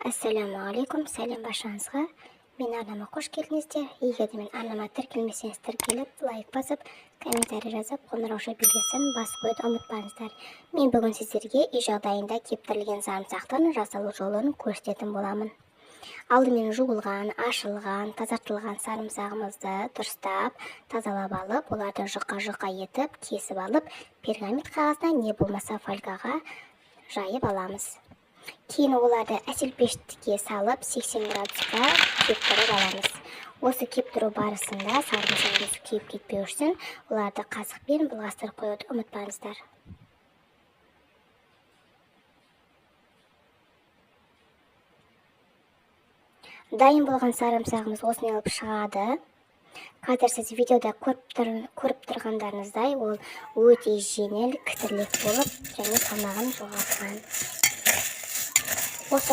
Ассалаумағалейкум, сәлем баршаңызға. Мен арнама қош келдіңіздер. Егер де мен арнама тіркелмесеңіз тіркеліп, лайк басып, комментарий жазып, қоңырауша белгісін басып қоюды ұмытпаңыздар. Мен бүгін сіздерге үй жағдайында кептірілген сарымсақтың жасалу жолын көрсететін боламын. Алдымен жуылған, ашылған, тазартылған сарымсағымызды дұрыстап, тазалап алып, оларды жұқа етіп, кесіп алып, пергамент қағазына не болмаса фольгаға жайып аламыз. Кейін оларды әселпештікке салып 80 градусқа кептіріп аламыз. Осы кептіру барысында сарымсағымыз күйіп кетпеу үшін оларды қасықпен былғастырып қоюды ұмытпаңыздар. Дайын болған сарымсағымыз осымен алып шығады. Қазір сіз видеода көріп тұрғандарыңыздай ол өте жеңіл, кідірлік болып және салмағын жоғалтқан.